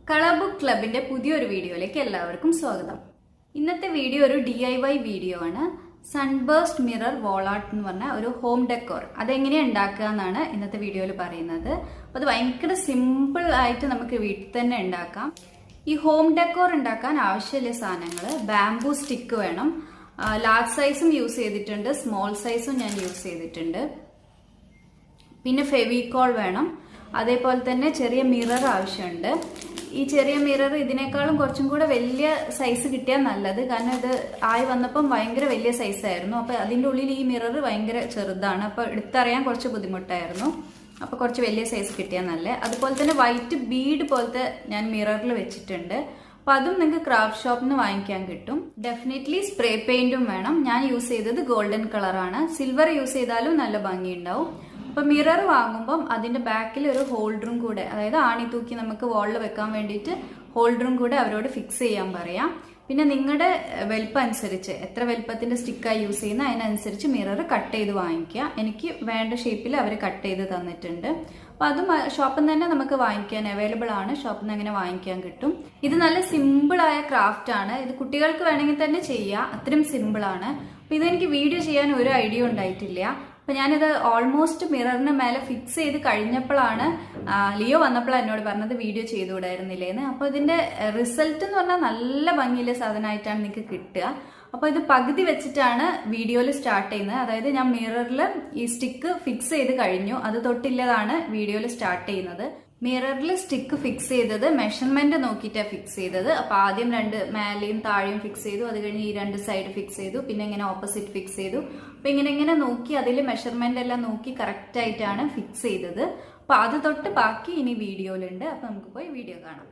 Colour book ക്ലബിന്റെ പുതിയൊരു വീഡിയോയിലേക്ക് എല്ലാവർക്കും സ്വാഗതം. ഇന്നത്തെ വീഡിയോ ഒരു DIY വീഡിയോ ആണ്. സൺബേസ്റ്റ് മിറർ വോൾ ആർട്ട് എന്ന് പറഞ്ഞ ഒരു ഹോം ഡെക്കോർ അതെങ്ങനെയാണ് ഉണ്ടാക്കുക എന്നാണ് ഇന്നത്തെ വീഡിയോയിൽ പറയുന്നത്. അപ്പോൾ അത് ഭയങ്കര സിമ്പിൾ ആയിട്ട് നമുക്ക് വീട്ടിൽ തന്നെ ഉണ്ടാക്കാം. ഈ ഹോം ഡെക്കോർ ഉണ്ടാക്കാൻ ആവശ്യമുള്ള സാധനങ്ങൾ ബാംബൂ സ്റ്റിക്ക് വേണം. ലാർജ് സൈസും യൂസ് ചെയ്തിട്ടുണ്ട്, സ്മോൾ സൈസും ഞാൻ യൂസ് ചെയ്തിട്ടുണ്ട്. പിന്നെ ഫെവിക്കോൾ വേണം. അതേപോലെ തന്നെ ചെറിയ മിറർ ആവശ്യമുണ്ട്. ഈ ചെറിയ മിറർ ഇതിനേക്കാളും കുറച്ചും കൂടെ വലിയ സൈസ് കിട്ടിയാൽ നല്ലത്, കാരണം ഇത് ആയി വന്നപ്പം ഭയങ്കര വലിയ സൈസായിരുന്നു. അപ്പോൾ അതിൻ്റെ ഉള്ളിൽ ഈ മിറർ ഭയങ്കര ചെറുതാണ്, അപ്പോൾ എടുത്തറിയാൻ കുറച്ച് ബുദ്ധിമുട്ടായിരുന്നു. അപ്പോൾ കുറച്ച് വലിയ സൈസ് കിട്ടിയാൽ നല്ലത്. അതുപോലെ തന്നെ വൈറ്റ് ബീഡ് പോലത്തെ ഞാൻ മിററിൽ വെച്ചിട്ടുണ്ട്. അപ്പോൾ അതും നിങ്ങൾക്ക് ക്രാഫ്റ്റ് ഷോപ്പിൽ നിന്ന് വാങ്ങിക്കാൻ കിട്ടും. ഡെഫിനറ്റ്ലി സ്പ്രേ പെയിന്റും വേണം. ഞാൻ യൂസ് ചെയ്തത് ഗോൾഡൻ കളറാണ്. സിൽവർ യൂസ് ചെയ്താലും നല്ല ഭംഗിയുണ്ടാവും. അപ്പോൾ മിറർ വാങ്ങുമ്പം അതിൻ്റെ ബാക്കിൽ ഒരു ഹോൾഡറും കൂടെ, അതായത് ആണി തൂക്കി നമുക്ക് വാളിൽ വെക്കാൻ വേണ്ടിയിട്ട് ഹോൾഡറും കൂടെ അവരോട് ഫിക്സ് ചെയ്യാൻ പറയാം. പിന്നെ നിങ്ങളുടെ വലുപ്പം അനുസരിച്ച് എത്ര വലുപ്പത്തിൻ്റെ സ്റ്റിക്കായി യൂസ് ചെയ്യുന്ന അതിനനുസരിച്ച് മിറർ കട്ട് ചെയ്ത് വാങ്ങിക്കുക. എനിക്ക് വേണ്ട ഷേപ്പിൽ അവർ കട്ട് ചെയ്ത് തന്നിട്ടുണ്ട്. അപ്പോൾ അതും ഷോപ്പിൽ നിന്ന് തന്നെ നമുക്ക് വാങ്ങിക്കാൻ അവൈലബിൾ ആണ്. ഷോപ്പിൽ നിന്ന് അങ്ങനെ വാങ്ങിക്കാൻ കിട്ടും. ഇത് നല്ല സിമ്പിളായ ക്രാഫ്റ്റ് ആണ്. ഇത് കുട്ടികൾക്ക് വേണമെങ്കിൽ തന്നെ ചെയ്യാം, അത്രയും സിമ്പിളാണ്. അപ്പോൾ ഇതെനിക്ക് വീഡിയോ ചെയ്യാൻ ഒരു ഐഡിയ ഉണ്ടായിട്ടില്ല. അപ്പം ഞാനിത് ഓൾമോസ്റ്റ് മിററിന് മേലെ ഫിക്സ് ചെയ്ത് കഴിഞ്ഞപ്പോഴാണ് ലിയോ വന്നപ്പോഴാണ് എന്നോട് പറഞ്ഞത് വീഡിയോ ചെയ്തുകൂടായിരുന്നില്ലേന്ന്. അപ്പോൾ ഇതിൻ്റെ റിസൾട്ട് എന്ന് പറഞ്ഞാൽ നല്ല ഭംഗിയുള്ള സാധനമായിട്ടാണ് നിങ്ങൾക്ക് കിട്ടുക. അപ്പോൾ ഇത് പകുതി വെച്ചിട്ടാണ് വീഡിയോയിൽ സ്റ്റാർട്ട് ചെയ്യുന്നത്. അതായത് ഞാൻ മിററിൽ ഈ സ്റ്റിക്ക് ഫിക്സ് ചെയ്ത് കഴിഞ്ഞു, അത് തൊട്ടില്ലതാണ് വീഡിയോയിൽ സ്റ്റാർട്ട് ചെയ്യുന്നത്. മിററിൽ സ്റ്റിക്ക് ഫിക്സ് ചെയ്തത് മെഷർമെന്റ് നോക്കിയിട്ടാണ് ഫിക്സ് ചെയ്തത്. അപ്പോൾ ആദ്യം രണ്ട് മേലെയും താഴെയും ഫിക്സ് ചെയ്തു, അത് കഴിഞ്ഞ് ഈ രണ്ട് സൈഡ് ഫിക്സ് ചെയ്തു, പിന്നെ ഇങ്ങനെ ഓപ്പോസിറ്റ് ഫിക്സ് ചെയ്തു. അപ്പോൾ ഇങ്ങനെ നോക്കി അതിൽ മെഷർമെന്റ് എല്ലാം നോക്കി കറക്റ്റ് ആയിട്ടാണ് ഫിക്സ് ചെയ്തത്. അപ്പോൾ അത് തൊട്ട് ബാക്കി ഇനി വീഡിയോയിലുണ്ട്. അപ്പോൾ നമുക്ക് പോയി വീഡിയോ കാണാം.